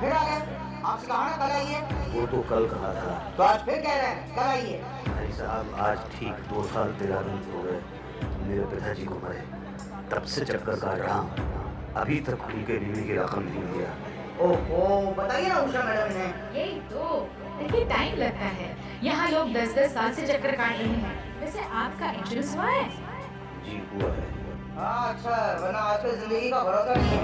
फिर आ गए। आपसे कहा ना कल आइए। वो तो कल कहा था। तो आज फिर कह रहे हैं कल आइए। भाई साहब आज ठीक 2 साल 13 दिन हो गए मेरे पिताजी को मरे, तब से चक्कर काट रहा हूँ, अभी तक उनके बीवी की रकम नहीं दिया। ओहो, बताइए ना उषा मैडम इन्हें। यही तो देखिए, टाइम लगता है। यहाँ लोग 10-10 साल से चक्कर काट रहे हैं। वैसे आपका इंश्योरेंस हुआ है? जी हुआ है। हाँ अच्छा, वरना आजकल जिंदगी का भरोसा नहीं है।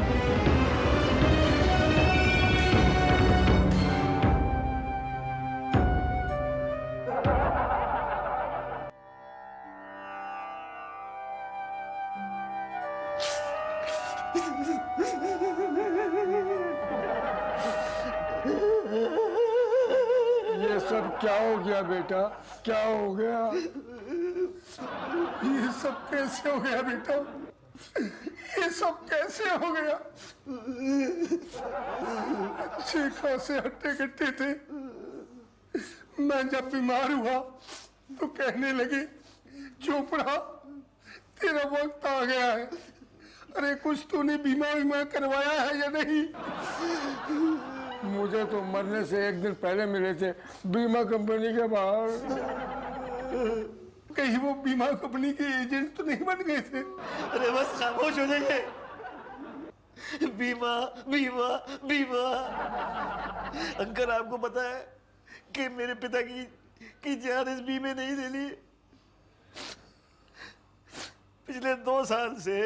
ये सब क्या हो गया बेटा, क्या हो गया? ये सब कैसे हो गया बेटा? ये सब कैसे हो गया? अच्छे खासे हट्टे कट्टे थे, मैं जब बीमार हुआ तो कहने लगे चोपड़ा तेरा वक्त आ गया है। अरे कुछ तूने बीमा करवाया है या नहीं? मुझे तो मरने से एक दिन पहले मिले थे बीमा कंपनी के बाहर। कहीं वो बीमा कंपनी के एजेंट तो नहीं बन गए थे? अरे बस खामोश हो जाइए। बीमा बीमा बीमा। अंकल आपको पता है कि मेरे पिता की जान इस बीमे नहीं ले ली। पिछले 2 साल से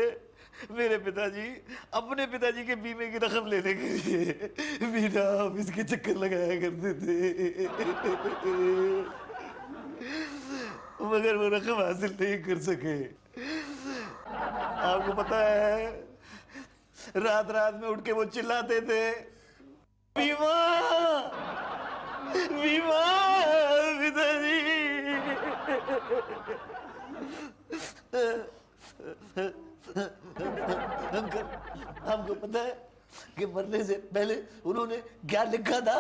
मेरे पिताजी अपने पिताजी के बीमे की रकम लेने के लिए बिना ऑफिस के चक्कर लगाया करते थे, मगर वो रकम हासिल नहीं कर सके। आपको पता है रात रात में उठ के वो चिल्लाते थे बीमा बीमा पिताजी। अंकल आपको पता है कि मरने से पहले उन्होंने क्या लिखा था?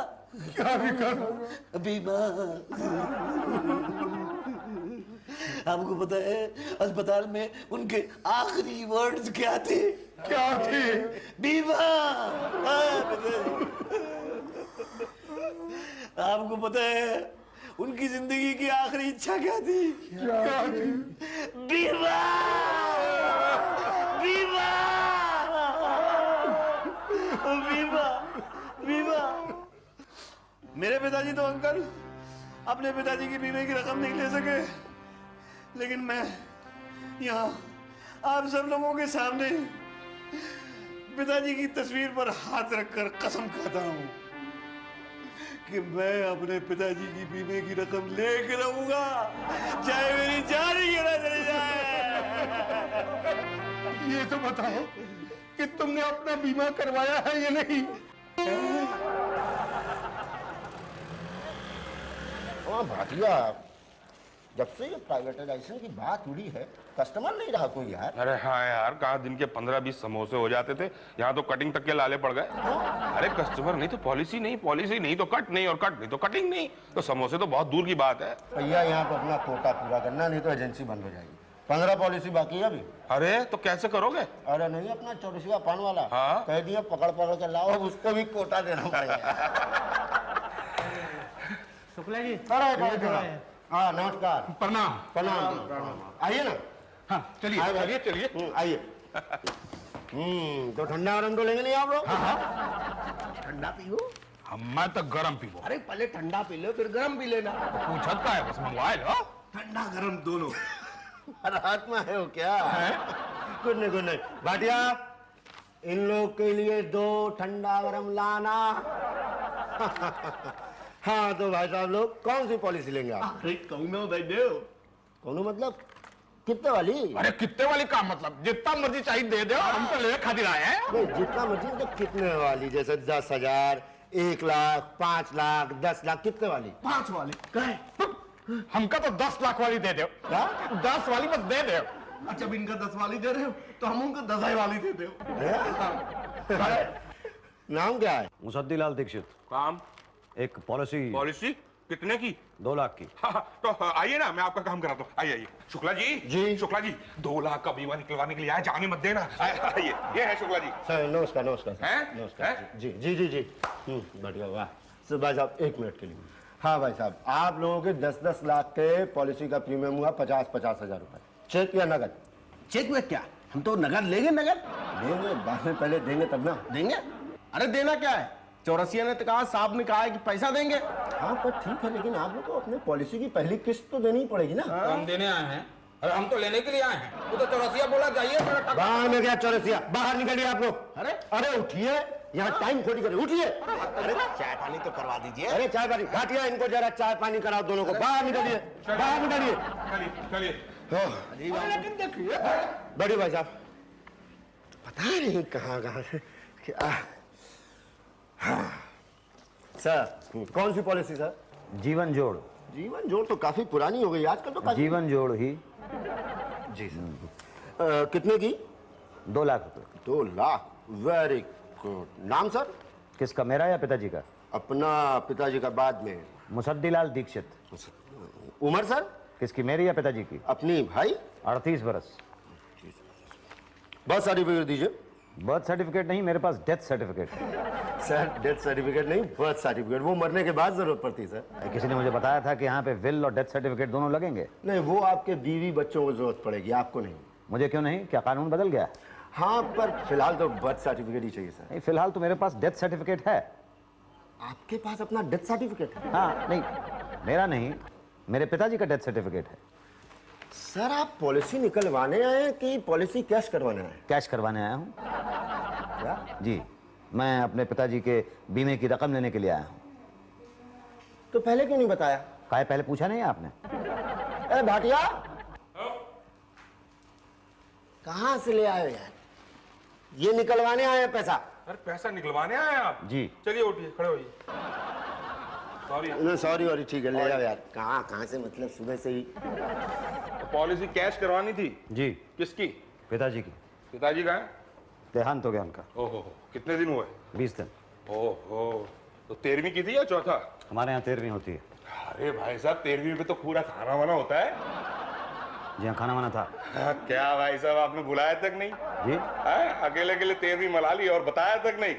क्या लिखा? बीमा। आपको पता है अस्पताल में उनके आखिरी वर्ड्स क्या थे? क्या थे? बीमा। आपको पता है उनकी जिंदगी की आखिरी इच्छा क्या थी? क्या थी? बीमा बीमा बीमा बीमा। मेरे पिताजी तो अंकल अपने पिताजी की बीमे की रकम नहीं ले सके, लेकिन मैं यहाँ आप सब लोगों के सामने पिताजी की तस्वीर पर हाथ रखकर कसम खाता हूँ कि मैं अपने पिताजी की बीमे की रकम लेकर रहूंगा, चाहे मेरी जान ही ना चली जाए। ये तो बताओ कि तुमने अपना बीमा करवाया है या नहीं? हाँ भाटिया, जब से ये प्राइवेटाइजेशन की बात उड़ी है कस्टमर नहीं रहा कोई यार। अरे हाँ यार, कहाँ दिन के 15-20 समोसे हो जाते थे, यहाँ तो कटिंग तक के लाले पड़ गए। अरे कस्टमर नहीं तो पॉलिसी नहीं, पॉलिसी नहीं तो कट नहीं, और कट नहीं तो कटिंग नहीं, तो समोसे तो बहुत दूर की बात है। भैया यहाँ पे अपना कोटा पूरा करना, नहीं तो एजेंसी बंद हो जाएगी। 15 पॉलिसी बाकी है अभी। अरे तो कैसे करोगे? अरे नहीं, अपना चौरसिया पान वाला हाँ? कह दिया पकड़ पकड़ के लाओ, उसको भी कोटा देना पड़ेगा। शुक्ला जी, हाँ नमस्कार। प्रणाम। प्रणाम। आइए ना। हाँ चलिए चलिए चलिए। आइए। तो ठंडा गरम तो लेंगे नहीं आप लोग? ठंडा पियो। मैं तो गरम पीबो। अरे पहले ठंडा पी लो फिर गरम पी लेना। पूछत का है, बस मंगवाए लो। ठंडा गरम दोनों। रात में है वो क्या? कुछ नहीं। भाटिया इन लोग के लिए 2 ठंडा गरम लाना। हाँ तो भाई साहब लोग कौन सी पॉलिसी लेंगे आप? अरे कौनो भाई दो। कौन मतलब कितने वाली? अरे कितने वाली का मतलब जितना मर्जी चाहिए दे दो, हम तो ले खातिर आए हैं। नहीं जितना मर्जी, मतलब कितने वाली? जैसे 10,000, 1 लाख, 5 लाख, 10 लाख, कितने वाली? 5 वाली। हमका तो 10 लाख वाली दे दो। क्या? 10 वाली बस दे दो। अच्छा इनका 10 वाली दे रहे हो तो हम उनको 10 वाली दे दो। नाम क्या है? मुसद्दीलाल दीक्षित। काम? एक पॉलिसी। पॉलिसी? कितने की? 2 लाख की। हाँ, तो आइए ना, मैं आपका काम कराता हूँ। आइए आइए। शुक्ला जी। जी। शुक्ला जी, 2 लाख का बीमा निकलवाने के लिए आए, जाने मत देना। आइए, ये है शुक्ला जी। सर नमस्कार नमस्कार सर। हैं? नमस्कार हैं? जी जी जी जी बढ़िया वाह। सर भाई साहब 1 मिनट के लिए। हाँ भाई साहब, आप लोगों के 10-10 लाख के पॉलिसी का प्रीमियम हुआ 50-50 हजार रुपए। चेक या नगद? चेक में क्या, हम तो नगद लेंगे। नगद देंगे बाद में, पहले देंगे तब ना। देंगे? अरे देना क्या है, चौरसिया ने तो कहा, साहब ने कहा है कि पैसा देंगे। हाँ पर ठीक है, लेकिन आप लोग को अपने पॉलिसी की पहली किस्त तो देनी ही पड़ेगी ना। हम देने आए हैं, अरे हम तो लेने के लिए आए हैं। वो तो चौरसिया बोला जाइए। बाहर में गया चौरसिया, बाहर निकलिए आप लोग। अरे अरे उठिए, यहाँ टाइम खोटी करे, उठिए। अरे चाय पानी तो करवा दीजिए। अरे चाय पानी, घाटिया इनको जरा चाय पानी कराओ दोनों को। बाहर निकलिए, बाहर निकलिए। चलिए। लेकिन देखिए बड़ी भाई साहब, पता नहीं कहाँ से सर, कौन सी पॉलिसी सर? जीवन जोड़। जीवन जोड़ तो काफी पुरानी हो गई आजकल तो। जीवन जोड़ ही। जी सर। कितने की? 2 लाख रुपए। 2 लाख, वेरी गुड। नाम सर? किसका, मेरा या पिताजी का? अपना, पिताजी का बाद में। मुसद्दीलाल दीक्षित। उम्र सर? किसकी, मेरी या पिताजी की? अपनी भाई। 38 बरस। बर्थ सर्टिफिकेट दीजिए। बर्थ सर्टिफिकेट नहीं, मेरे पास डेथ सर्टिफिकेट है। सर डेथ सर्टिफिकेट नहीं, बर्थ सर्टिफिकेट, वो मरने के बाद जरूरत पड़ती सर। किसी ने मुझे बताया था कि यहाँ पे विल और डेथ सर्टिफिकेट दोनों लगेंगे। नहीं, वो आपके बीवी बच्चों को जरूरत पड़ेगी, आपको नहीं। मुझे क्यों नहीं, क्या कानून बदल गया? हाँ पर फिलहाल तो बर्थ सर्टिफिकेट ही चाहिए सर। नहीं, फिलहाल तो मेरे पास डेथ सर्टिफिकेट है। आपके पास अपना डेथ सर्टिफिकेट है? हाँ, नहीं मेरा नहीं, मेरे पिताजी का डेथ सर्टिफिकेट है। सर आप पॉलिसी निकलवाने आए हैं कि पॉलिसी कैश करवाने आए हैं? कैश करवाने आया हूँ। क्या? जी, मैं अपने पिताजी के बीमे की रकम लेने के लिए आया हूँ। तो पहले क्यों नहीं बताया? काहे, पहले पूछा नहीं आपने? अरे भाटिया, कहाँ से ले आए यार? ये निकलवाने आए हैं पैसा? अरे पैसा निकलवाने आए आप? जी। चलिए उठिए, खड़े होइए। सॉरी। सॉरी ठीक है, ले जाओ यार। कहाँ से, मतलब सुबह से ही। पॉलिसी कैश करवानी थी। जी। किसकी? पिताजी की। पिताजी का है? देहांत हो गया उनका। ओहो, कितने दिन हुए? 20 दिन। ओहो, तो 13वीं की थी या चौथा? हमारे यहाँ 13वीं होती है। अरे भाई साहब, 13वीं पे तो पूरा खाना वाना होता है। जी हाँ, खाना वाना था। हाँ, क्या भाई साहब, आपने बुलाया तक नहीं? जी। अकेले अकेले 13वीं मना ली और बताया तक नहीं।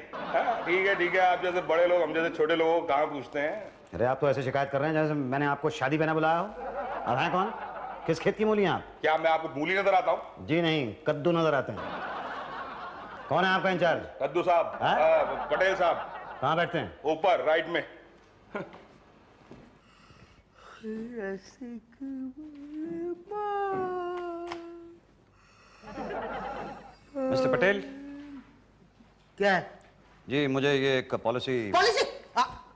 ठीक है, आप जैसे बड़े लोग हम जैसे छोटे लोगों को कहाँ पूछते हैं। अरे आप तो ऐसे शिकायत कर रहे हैं जैसे मैंने आपको शादी पे ना बुलाया हो। अब हैं कौन, किस खेत की मूली हैं आप? क्या मैं आपको मूली नजर आता हूँ? जी नहीं, कद्दू नजर आते हैं। कौन है आपका इंचार्ज? कद्दू साहब। पटेल साहब। कहाँ बैठते हैं? ऊपर राइट में। मिस्टर पटेल। क्या है? जी, मुझे ये एक पॉलिसी। पॉलिसी?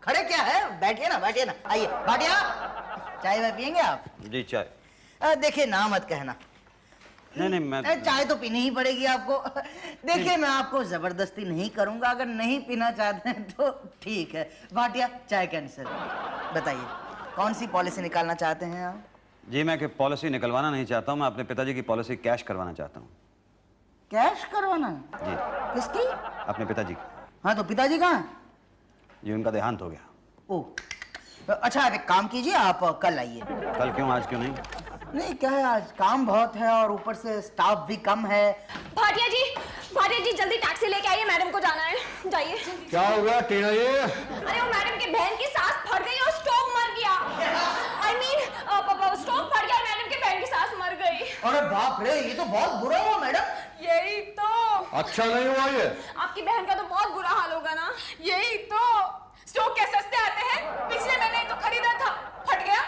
खड़े क्या है, बैठिए ना, आइए। भाटिया, चाय में पियेंगे आप? जी चाय। देखिए ना मत कहना। नहीं मैं चाय तो पीनी ही पड़ेगी आपको। देखिए मैं आपको जबरदस्ती नहीं करूंगा, अगर नहीं पीना चाहते हैं तो ठीक है। भाटिया, चाय कैंसिल। बताइए कौन सी पॉलिसी निकालना चाहते हैं आप? जी, मैं पॉलिसी निकलवाना नहीं चाहता हूँ, मैं अपने पिताजी की पॉलिसी कैश करवाना चाहता हूँ। कैश करवाना? जी। किसकी? अपने पिताजी की। हाँ तो पिताजी कहाँ? जी, उनका देहांत हो गया। ओह, अच्छा आप एक काम कीजिए, आप कल आइए। कल क्यों, आज क्यों नहीं? नहीं क्या है, आज काम बहुत है और ऊपर से स्टाफ भी कम है। भाटिया जी जल्दी टैक्सी लेके आइए, मैडम को जाना है। जाइए। क्या हो गया टीना जी? अरे वो मैडम की बहन की सांस फट गई और स्ट्रोक मर गया। स्ट्रोक फट गया और मैडम की बहन की सांस मर गई। अरे बाप रे, ये तो बहुत बुरा हुआ मैडम। यही तो। अच्छा नहीं हुआ ये? आपकी बहन का तो बहुत बुरा हाल होगा ना। यही तो, स्ट्रोक क्या सस्ते आते हैं? पिछले महीने तो खरीदा था, फट गया,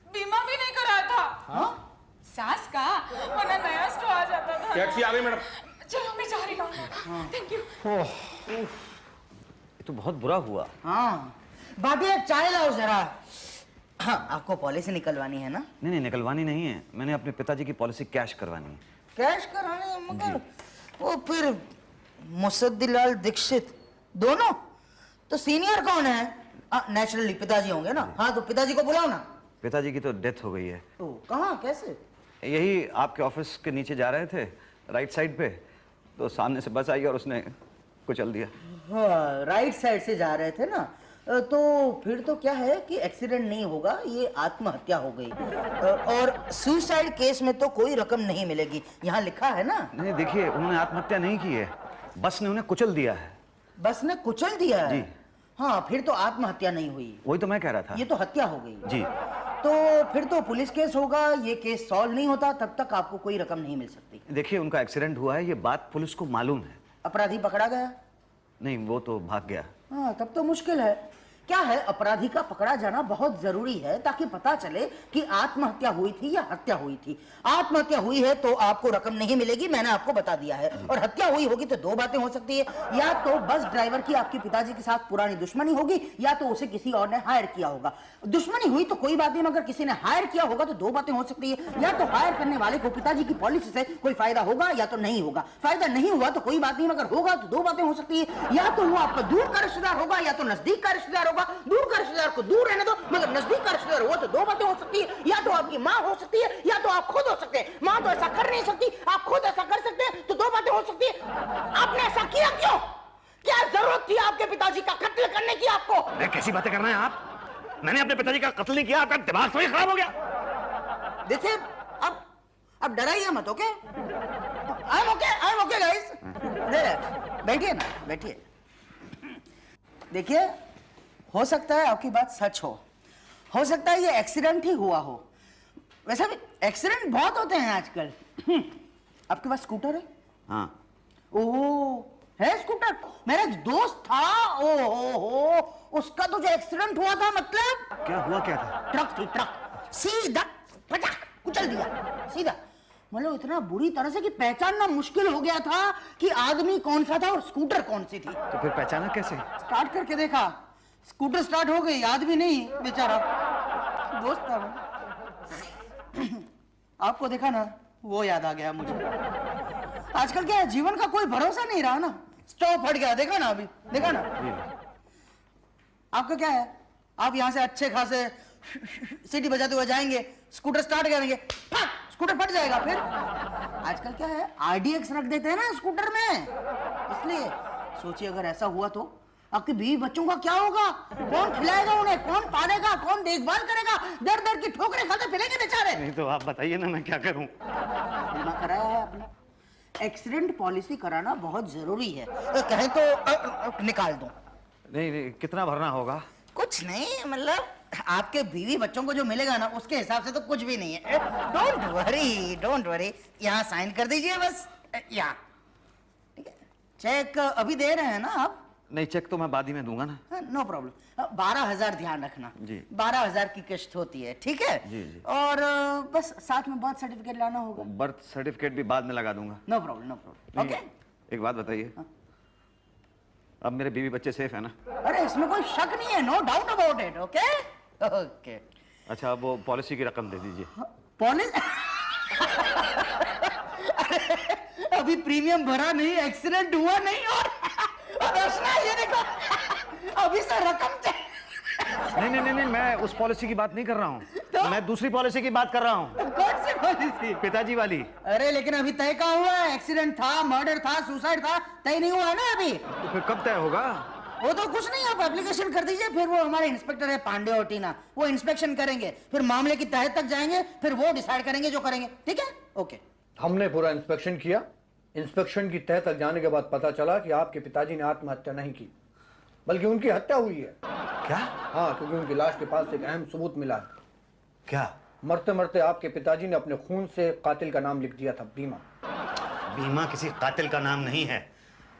बीमा भी नहीं कराया था। हाँ? सास का, वरना नया स्ट्रोक आ जाता था। टैक्सी आ गई मैडम। चलो मैं जा रही हूँ। Thank you. ये तो बहुत बुरा हुआ। हाँ भाटिया, चाय लाओ जरा। हाँ, आपको पॉलिसी निकलवानी है ना? नहीं निकलवानी नहीं है, मैंने अपने पिताजी की पॉलिसी कैश करवानी है। कैश करानी है, मगर वो फिर मुसद्दीलाल दीक्षित दोनों तो सीनियर कौन है? नेचुरली पिताजी होंगे ना। हाँ तो पिताजी को बुलाओ ना। पिताजी की तो डेथ हो गई है। तो कहाँ, कैसे? यही आपके ऑफिस के नीचे जा रहे थे राइट साइड पे, तो सामने से बस आई और उसने कुचल दिया। हाँ, राइट साइड से जा रहे थे ना, तो फिर तो क्या है कि एक्सीडेंट नहीं होगा, ये आत्महत्या हो गई। और सुसाइड केस में तो कोई रकम नहीं मिलेगी, यहाँ लिखा है ना। नहीं देखिए, उन्होंने आत्महत्या नहीं की है, बस ने उन्हें कुचल दिया है। बस ने कुचल दिया है? जी। हाँ, फिर तो आत्महत्या नहीं हुई, वही तो मैं कह रहा था। ये तो हत्या हो गई। जी। तो फिर तो पुलिस केस होगा, ये केस सॉल्व नहीं होता, तब तक आपको कोई रकम नहीं मिल सकती। देखिए, उनका एक्सीडेंट हुआ है, ये बात पुलिस को मालूम है। अपराधी पकड़ा गया? नहीं, वो तो भाग गया। हाँ, तब तो मुश्किल है। क्या है, अपराधी का पकड़ा जाना बहुत जरूरी है ताकि पता चले कि आत्महत्या हुई थी या हत्या हुई थी। आत्महत्या हुई है तो आपको रकम नहीं मिलेगी, मैंने आपको बता दिया है। और हत्या हुई होगी तो दो बातें हो सकती है, या तो बस ड्राइवर की आपके पिताजी के साथ पुरानी दुश्मनी होगी, या तो उसे किसी और ने हायर किया होगा। दुश्मनी हुई तो कोई बात नहीं, मगर किसी ने हायर किया होगा तो दो बातें हो सकती है, या तो हायर करने वाले को पिताजी की पॉलिसी से कोई फायदा होगा या तो नहीं होगा। फायदा नहीं हुआ तो कोई बात नहीं, मगर होगा तो दो बातें हो सकती है, या तो वो आपका दूर का रिश्तेदार होगा या तो नजदीक का रिश्तेदार होगा। दूर का रिश्तेदार को दूर रहने दो, मगर नजदीक का रिश्तेदार हुआ तो दो बातें हो सकती है, या तो आपकी माँ हो सकती है या तो आप खुद हो सकते हैं। माँ तो ऐसा कर नहीं सकती, आप खुद ऐसा कर सकते हैं, तो दो बातें हो सकती है। आपने ऐसा किया क्यों? क्या जरूरत थी आपके पिताजी का कत्ल करने की आपको? अरे कैसी बातें कर रहे हैं आप? मैंने अपने पिताजी का कत्ल नहीं किया, आपका दिमाग तो ही खराब हो गया। देखिए, अब डराइए मत, okay? I am okay guys. बैठिए ना, बैठिए। देखिए, हो सकता है आपकी बात सच हो सकता है ये एक्सीडेंट ही हुआ हो। वैसे भी एक्सीडेंट बहुत होते हैं आजकल। आपके पास स्कूटर है? हाँ। ओह, है स्कूटर? मेरा एक दोस्त था, ओहो, उसका तो जो एक्सीडेंट हुआ था, मतलब क्या हुआ, क्या था? ट्रक थी, ट्रक सीधा पटाक कुचल दिया, सीधा। मतलब इतना बुरी तरह से कि पहचानना मुश्किल हो गया था कि आदमी कौन सा था और स्कूटर कौन सी थी। तो फिर पहचाना कैसे? स्टार्ट करके देखा, स्कूटर स्टार्ट हो गई, आदमी नहीं, बेचारा दोस्त था। आपको देखा ना, वो याद आ गया मुझे। आजकल क्या है, जीवन का कोई भरोसा नहीं रहा ना। स्टॉप हट गया, देखा ना अभी, देखा ना। आपका क्या है, आप यहां से अच्छे खासे सीटी बजाते हुए जाएंगे, स्कूटर स्टार्ट करेंगे, स्कूटर फट जाएगा। फिर आजकल क्या है, RDX रख देते हैं ना स्कूटर में, इसलिए सोचिए अगर ऐसा हुआ तो आपके बीवी बच्चों का क्या होगा? कौन खिलाएगा उन्हें, कौन पालेगा, कौन देखभाल करेगा? दर दर की ठोकरें खाते फिरेंगे बेचारे। नहीं तो आप बताइए ना, मैं क्या करूं? बीमा कराया है आपने? एक्सीडेंट पॉलिसी कराना बहुत जरूरी है। कहें तो निकाल दूं। नहीं, कितना भरना होगा? कुछ नहीं, मतलब आपके बीवी बच्चों को जो मिलेगा ना, उसके हिसाब से तो कुछ भी नहीं है। डोंट वरी, यहाँ साइन कर दीजिए बस, यहाँ। ठीक है, चेक अभी दे रहे हैं ना आप? नहीं, चेक तो मैं बाद ही में दूंगा ना। No problem. 12,000 ध्यान रखना जी। 12,000 की किश्त होती है, ठीक है? जी, जी। और बस साथ में बर्थ सर्टिफिकेट लाना होगा। बर्थ सर्टिफिकेट भी बाद में लगा दूंगा। No problem. ओके। एक बात बताइए, अब मेरे बीवी बच्चे सेफ है ना? अरे इसमें कोई शक नहीं है, no doubt about it. Okay okay. अच्छा, अब वो पॉलिसी की रकम दे दीजिए। पॉलिसी? अभी प्रीमियम भरा नहीं, एक्सीडेंट हुआ नहीं, और ये देखो अभी से रकम नहीं, मैं उस पॉलिसी की बात नहीं कर रहा हूँ, तो? मैं दूसरी पॉलिसी की बात कर रहा हूँ। कौन सी पॉलिसी? पिताजी वाली। अरे लेकिन अभी तय कहाँ हुआ है? एक्सीडेंट था, मर्डर था, सुसाइड था, तय नहीं हुआ है ना अभी। तो फिर कब तय होगा? वो तो कुछ नहीं, आप एप्लीकेशन कर दीजिए, फिर वो हमारे इंस्पेक्टर है पांडे और टीना, वो इंस्पेक्शन करेंगे, फिर मामले की तह तक जाएंगे, फिर वो डिसाइड करेंगे जो करेंगे। ठीक है? ओके। हमने पूरा इंस्पेक्शन किया। इंस्पेक्शन की तह तक जाने के बाद पता चला कि आपके पिताजी ने आत्महत्या नहीं की, बल्कि उनकी हत्या हुई है। क्या? हाँ, क्योंकि उनकी लाश के पास एक अहम सबूत मिला है। क्या? मरते मरते आपके पिताजी ने अपने खून से कातिल का नाम लिख दिया था, बीमा। बीमा किसी कातिल का नाम नहीं है।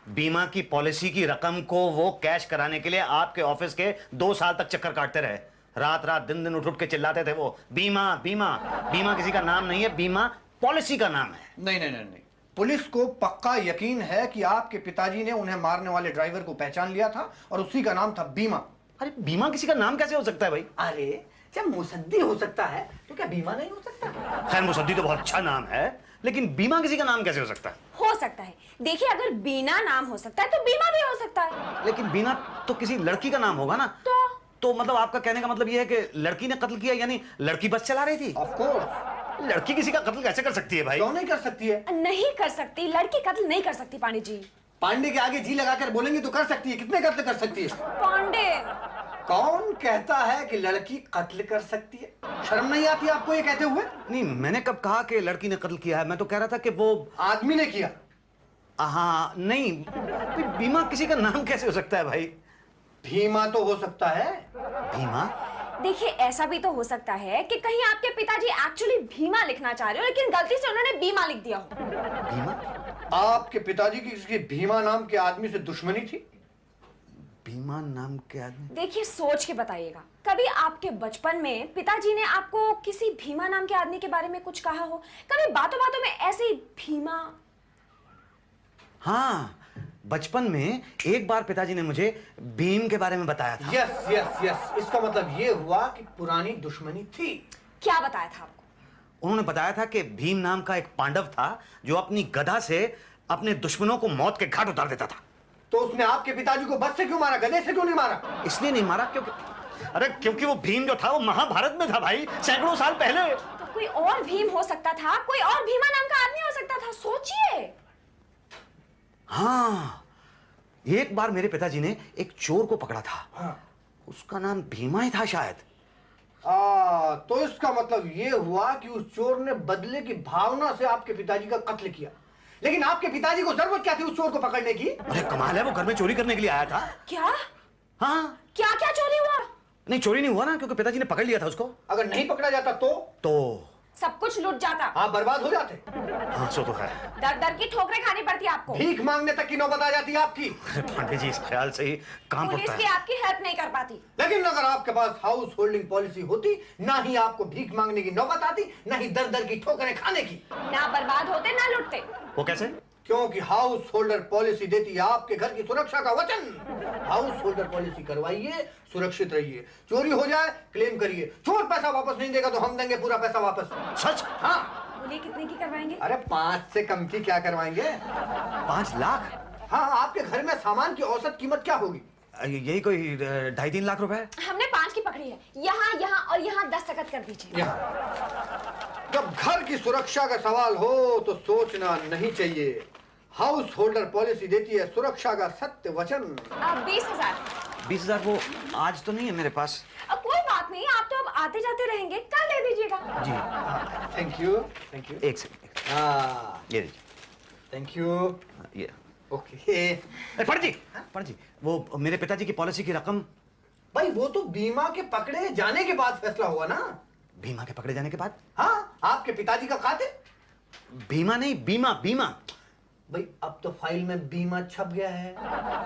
बीमा की पॉलिसी की रकम को वो कैश कराने के लिए आपके ऑफिस के 2 साल तक चक्कर काटते रहे। रात रात दिन दिन उठ उठ के चिल्लाते थे वो, बीमा बीमा। बीमा किसी का नाम नहीं है, बीमा पॉलिसी का नाम है। नहीं। पुलिस को पक्का यकीन है कि आपके पिताजी ने उन्हें मारने वाले ड्राइवर को पहचान लिया था और उसी का नाम था बीमा। अरे बीमा किसी का नाम कैसे हो सकता है भाई? अरे जब मुसद्दी हो सकता है तो क्या बीमा नहीं हो सकता? खैर, मुसद्दी तो बहुत अच्छा नाम है, लेकिन बीमा किसी का नाम कैसे हो सकता है? हो सकता है। देखिए, अगर बीना नाम हो सकता है तो बीमा भी हो सकता है। लेकिन बीना तो किसी लड़की का नाम होगा ना? तो मतलब आपका कहने का मतलब यह है कि लड़की ने कत्ल किया, यानी लड़की बस चला रही थी? Of course. लड़की किसी का कत्ल कैसे कर सकती है भाई? क्यों नहीं कर सकती है? नहीं कर सकती, लड़की कत्ल नहीं कर सकती पांडे जी। पांडे के आगे जी लगाकर बोलेंगे तो कर सकती है। कितने कत्ल कर सकती है? पांडे, कौन कहता है कि लड़की कत्ल कर सकती है? शर्म नहीं आती आपको ये कहते हुए? नहीं, मैंने कब कहा कि लड़की ने कत्ल किया है? मैं तो कह रहा था कि वो आदमी ने किया। हाँ, नहीं, भीमा किसी का नाम कैसे हो सकता है भाई? भीमा तो हो सकता है। भीमा? देखिए, ऐसा भी तो हो सकता है कि कहीं आपके पिताजी एक्चुअली भीमा लिखना चाह रहे हो, लेकिन गलती से उन्होंने बीमा लिख दिया हो। भीमा? आपके पिताजी की किसी भीमा नाम के आदमी से दुश्मनी थी? भीमा नाम के आदमी? देखिए, सोच के बताइएगा, कभी आपके बचपन में पिताजी ने आपको किसी भीमा नाम के आदमी के बारे में कुछ कहा हो? कभी बातों बातों में ऐसे ही भीमा? हाँ, बचपन में एक बार पिताजी ने मुझे भीम के बारे में बताया था। यस यस यस, इसका मतलब ये हुआ कि पुरानी दुश्मनी थी। क्या बताया था आपको? उन्होंने बताया था कि भीम नाम का एक पांडव था जो अपनी गदा से अपने दुश्मनों को मौत के घाट उतार देता था। तो उसने आपके पिताजी को बस से क्यों मारा, गधे से क्यों नहीं मारा? इसलिए नहीं मारा क्योंकि वो भीम जो था वो महाभारत में था भाई, सैकड़ों साल पहले। तो कोई और भीम हो सकता था, कोई और भीमा नाम का आदमी हो सकता था, सोचिए। हाँ, एक बार मेरे पिताजी ने एक चोर को पकड़ा था। हाँ। उसका नाम भीमा ही था शायद। तो इसका मतलब ये हुआ कि उस चोर ने बदले की भावना से आपके पिताजी का कत्ल किया। लेकिन आपके पिताजी को जरूरत क्या थी उस चोर को पकड़ने की? अरे कमाल है, वो घर में चोरी करने के लिए आया था। क्या? हाँ। क्या क्या चोरी हुआ? नहीं, चोरी नहीं हुआ ना, क्योंकि पिताजी ने पकड़ लिया था उसको। अगर नहीं पकड़ा जाता तो सब कुछ लूट जाता। आप बर्बाद हो जाते। हाँ, सो तो है। दर दर की ठोकरें खानी पड़ती आपको। भीख मांगने तक की नौबत आ जाती है आपकी। अरे पांडे जी, इस ख्याल से ही काम पुलिस पड़ता भी है। आपकी हेल्प नहीं कर पाती। लेकिन अगर आपके पास हाउस होल्डिंग पॉलिसी होती, ना ही आपको भीख मांगने की नौबत आती, ना ही दर दर की ठोकरें खाने की। ना बर्बाद होते ना लुटते। वो कैसे? क्योंकि हाउस होल्डर पॉलिसी देती है आपके घर की सुरक्षा का वचन। हाउस होल्डर पॉलिसी करवाइए, सुरक्षित रहिए। चोरी हो जाए क्लेम करिए, चोर पैसा वापस नहीं देगा तो हम देंगे पूरा पैसा वापस। सच? हाँ। बोलिए, कितने की करवाएंगे? अरे 5 से कम की क्या करवाएंगे? 5 लाख? हाँ, आपके घर में सामान की औसत कीमत क्या होगी? यही कोई 2.5-3 लाख रुपए। हमने 5 की पकड़ी है। यहाँ यहाँ और यहाँ दस्तखत कर दीजिए। जब घर की सुरक्षा का सवाल हो तो सोचना नहीं चाहिए। हाउस होल्डर पॉलिसी देती है सुरक्षा का सत्य वचन। 20,000। 20,000 वो आज तो नहीं है मेरे पास। अब कोई बात नहीं, आप तो अब आते जाते रहेंगे, कल ले दीजिएगा। जी। Thank you. Thank you. एक सेकंड। ये लीजिए। Thank you. ये ओके। पंडित जी, वो मेरे पिताजी की पॉलिसी की रकम। भाई वो तो बीमा के पकड़े जाने के बाद फैसला हुआ ना। भीमा के पकड़े जाने के बाद? हाँ, आपके पिताजी का कातिल। भीमा नहीं, बीमा बीमा। भाई अब तो फाइल में बीमा छप गया है।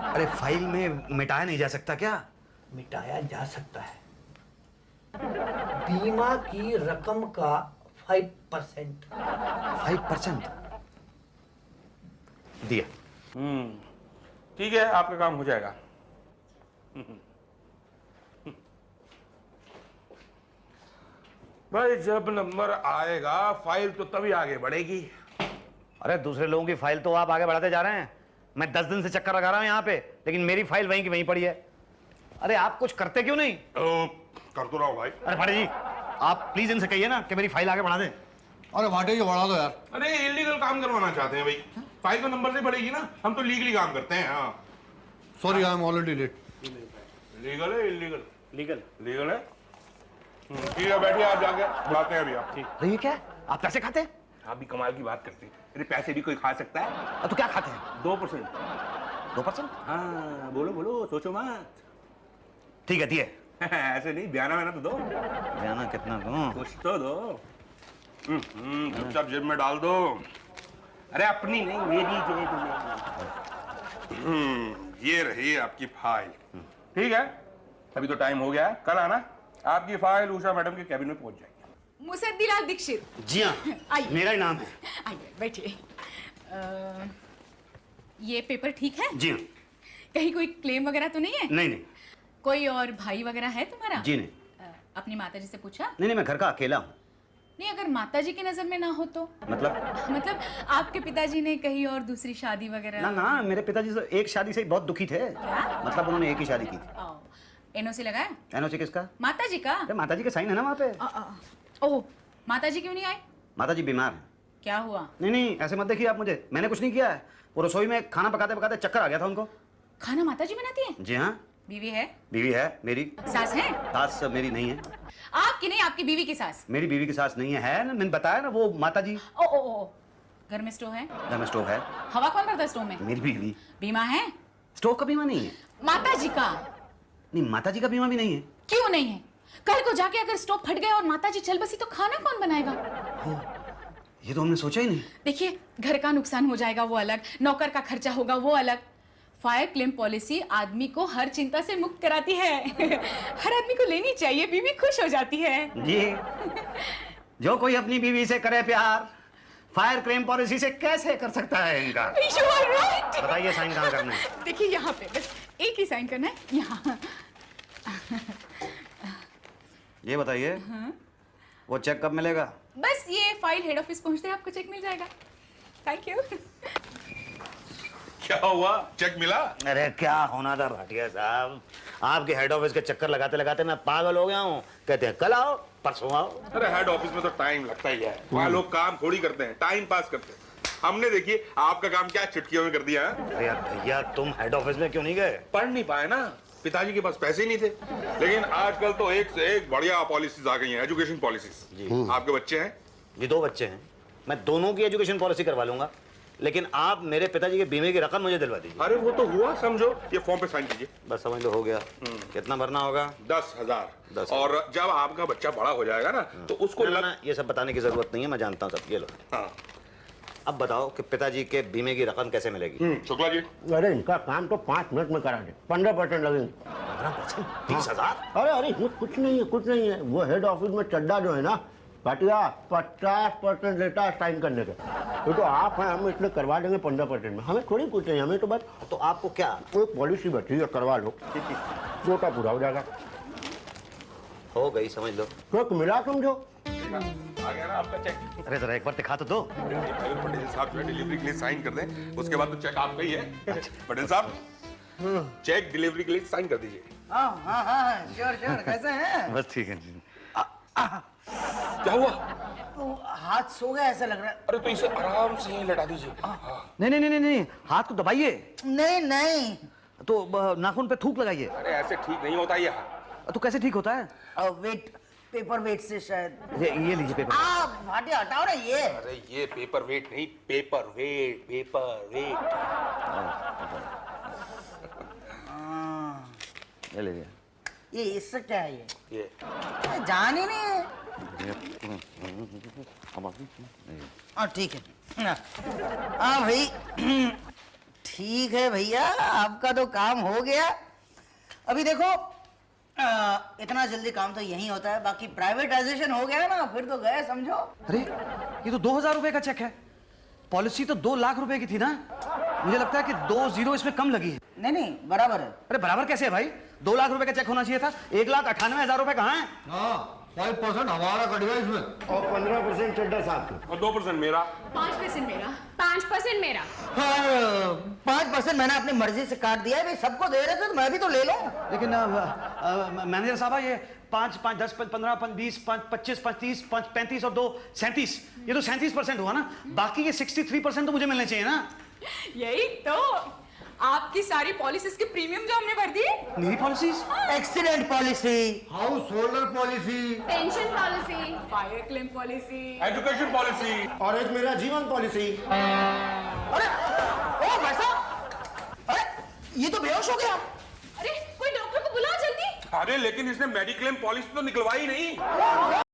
अरे फाइल में मिटाया नहीं जा सकता क्या? मिटाया जा सकता है। बीमा की रकम का 5%। 5%? दिया। ठीक है, आपका काम हो जाएगा। भाई जब नंबर आएगा फाइल तो तभी आगे बढ़ेगी। अरे दूसरे लोगों की फाइल तो आप आगे बढ़ाते जा रहे हैं। मैं 10 दिन से चक्कर लगा रहा हूं यहाँ पे, लेकिन मेरी फाइल वहीं की वहीं पड़ी है। अरे आप कुछ करते क्यों नहीं? कर तो रहा हूं भाई। अरे भाटी जी, आप प्लीज इनसे कहिए ना कि मेरी फाइल आगे बढ़ा दें। अरे भाटे जी बढ़ा दो यार। अरे इलीगल काम करवाना चाहते हैं भाई, फाइल तो नंबर से बढ़ेगी ना, हम तो लीगली काम करते हैं। हाँ sorry, I am already late. Legal है इलीगल? लीगल। लीगल है। ठीक है, बैठिए, आप जाके बुलाते हैं अभी आप। ठीक। तो ये क्या, आप पैसे खाते हैं? आप भी कमाल की बात करते हैं। अरे पैसे भी कोई खा सकता है? तो क्या खाते हैं? 2%। 2%? हाँ बोलो बोलो, सोचो मत। ठीक है, दिए। ऐसे नहीं, बयाना मैंने तो दो। बयाना कितना दूं? कुछ तो दो। चुपचाप जेब में डाल दो। अरे अपनी नहीं, मेरी जेब में। ये रही आपकी फाइल। ठीक है, अभी तो टाइम हो गया है, कल आना। आपकी फाइल उषा मैडम के कैबिन में पहुंच जाएगी। मुसद्दीलाल दीक्षित। जी हाँ, मेरा ही नाम है। आइए बैठिए। ये पेपर ठीक है? जी हाँ। कहीं कोई क्लेम वगैरह तो नहीं है? नहीं नहीं। कोई और भाई वगैरह है तुम्हारा? जी नहीं। अपनी माताजी से पूछा? नहीं, मैं घर का अकेला हूँ। नहीं, अगर माताजी की नजर में ना हो तो? मतलब आपके पिताजी ने कहीं और दूसरी शादी वगैरह? ना, मेरे पिताजी तो एक शादी से ही बहुत दुखी थे। क्या? मतलब उन्होंने एक ही शादी की थी। एनओसी लगाया? एनओसी किसका? माताजी का। अरे माताजी का साइन है ना वहाँ पे। ओह, माताजी क्यों नहीं आए? माताजी बीमार है। क्या हुआ? नहीं, ऐसे मत देखिए आप मुझे, मैंने कुछ नहीं किया है। वो रसोई में खाना पकाते पकाते चक्कर आ गया था उनको। खाना माताजी बनाती है? जी हाँ। बीवी है? बीवी है मेरी। सास है? सास मेरी नहीं है। आपकी नहीं, आपकी बीवी की सास। मेरी बीवी की सास नहीं है ना, मैंने बताया ना, वो माता जी। ओ ओ ओ, घर में स्टोव है? घर में स्टोव है। हवा कौन भरता है स्टोव में? मेरी बीवी। बीमा है? स्टोव का बीमा नहीं है। माता जी का? नहीं, माता जी का बीमा भी नहीं है। क्यों नहीं है? कल को जाके अगर स्टोव फट गया और माता जी चल बसी तो खाना कौन बनाएगा? ये तो हमने सोचा ही नहीं। देखिए, घर का नुकसान हो जाएगा वो अलग, नौकर का खर्चा होगा वो अलग। फायर क्लेम पॉलिसी आदमी को हर चिंता से मुक्त कराती है। हर आदमी को लेनी चाहिए, बीवी खुश हो जाती है। जी, जो कोई अपनी बीवी से करे प्यार, फायर क्लेम पॉलिसी से कैसे कर सकता है इनका? You are right. बताइए साइन कहाँ करना है? देखिए यहाँ पे बस एक ही साइन करना है, यहाँ। ये बताइए, वो चेक कब मिलेगा? बस ये फाइल हेड ऑफिस पहुंचते ही आपको चेक मिल जाएगा। Thank you. क्या हुआ, चेक मिला? अरे क्या होना था भाटिया साहब, आपके हेड ऑफिस के चक्कर लगाते लगाते मैं पागल हो गया हूँ। कहते हैं कल आओ, परसों आओ। अरे हेड ऑफिस में तो टाइम लगता ही है, वहाँ लोग काम थोड़ी करते हैं, टाइम पास करते हैं। हमने देखिए आपका काम क्या चुटकियों में कर दिया है। अरे यार भैया, तुम हेड ऑफिस में क्यों नहीं गए? पढ़ नहीं पाए ना, पिताजी के पास पैसे ही नहीं थे। लेकिन आजकल तो एक से एक बढ़िया पॉलिसीज आ गई हैं, एजुकेशन पॉलिसीज। आपके बच्चे हैं? जी 2 बच्चे हैं, मैं दोनों की एजुकेशन पॉलिसी करवा लूंगा, लेकिन आप मेरे पिताजी के बीमे की रकम मुझे दिलवा दीजिए। अरे वो तो हुआ, समझो ये फॉर्म पे साइन कीजिए। बस समझ लो, हो गया। कितना भरना होगा? 10,000। और जब आपका बच्चा बड़ा हो जाएगा ना तो उसको ना, ये सब बताने की जरूरत नहीं है, मैं जानता हूँ सब। ये लो। हाँ। अब बताओ कि पिताजी के बीमे की रकम कैसे मिलेगी? शुक्ला जी। अरे इनका काम तो 5 मिनट में करा दे, 15% लगेंगे। 30,000? अरे ये कुछ नहीं है, कुछ नहीं है। वो हेड ऑफिस में चड्डा जो है ना भाटिया, 50% लेता है साइन करने के। ये तो आप हैं, हम इसलिए करवा देंगे 15% में। हमें थोड़ी कुछ नहीं, हमें तो बस। तो आपको क्या? कोई पॉलिसी बची है, करवा लो, छोटा पूरा हो जाएगा। हो गई, समझ लो। तो मिला समझो। आ गया ना आपका चेक। अरे जरा एक बार दिखा तो दो। पटेल साहब जो है डिलीवरी के लिए साइन कर दें, उसके बाद तो चेक आपका ही है। पटेल साहब, चेक डिलीवरी के लिए साइन कर दीजिए। हाँ हाँ हाँ, श्योर श्योर। कैसे हैं? बस ठीक है। क्या हुआ? तो हाथ सो गया ऐसा लग रहा है। अरे तो इसे आराम से यहीं लटा दीजिए। नहीं नहीं नहीं नहीं, हाथ को दबाइए। नहीं नहीं। तो नाखून पे थूक लगाइए। अरे ऐसे ठीक नहीं होता ये। तो कैसे ठीक होता है? वेट, पेपर वेट से शायद। ये लीजिए पेपर। आप भाटिया हटाओ ना ये। अरे ये पेपर वेट नहीं, पेपर वेट, पेपर वेट। ये लीजिए। ये इससे क्या है ये? ये जान ही नहीं है। हाँ ठीक है। हाँ भाई, ठीक है भैया, आपका तो काम हो गया। अभी देखो, इतना जल्दी काम तो यही होता है, बाकी प्राइवेटाइजेशन हो गया ना, फिर तो गए समझो। अरे ये तो 2,000 रुपए का चेक है, पॉलिसी तो 2 लाख रुपए की थी ना। मुझे लगता है कि 2 जीरो इसमें कम लगी है। नहीं नहीं, बराबर है। अरे बराबर कैसे है भाई? 2 लाख रुपए का चेक होना चाहिए था, 1,98,000 रुपए कहाँ है? हाँ, 5% हमारा कटेगा इसमें। और 15% चड्डा साहब की। और 2% मेरा। 5% मेरा। 5% मेरा। हाँ, 5% मैंने अपनी मर्जी से काट दिया है। भाई सबको दे रहे थे तो मैं भी तो ले लूं। लेकिन मैनेजर साहब, ये 5, 5, 10, 15, 20, 25, 30, 35 और 2, 37, ये तो 37% हुआ ना। बाकी ये 63% तो मुझे मिलने चाहिए ना। यही तो, आपकी सारी पॉलिसीज के प्रीमियम जो हमने भर दिए। मेरी policies? Accident policy, house holder policy, pension policy, fire claim policy, education policy, और एक मेरा जीवन पॉलिसी। अरे ओ भाई साहब, अरे ये तो बेहोश हो गया। अरे कोई डॉक्टर को बुलाओ जल्दी। अरे लेकिन इसने मेडिक्लेम पॉलिसी तो निकलवाई नहीं।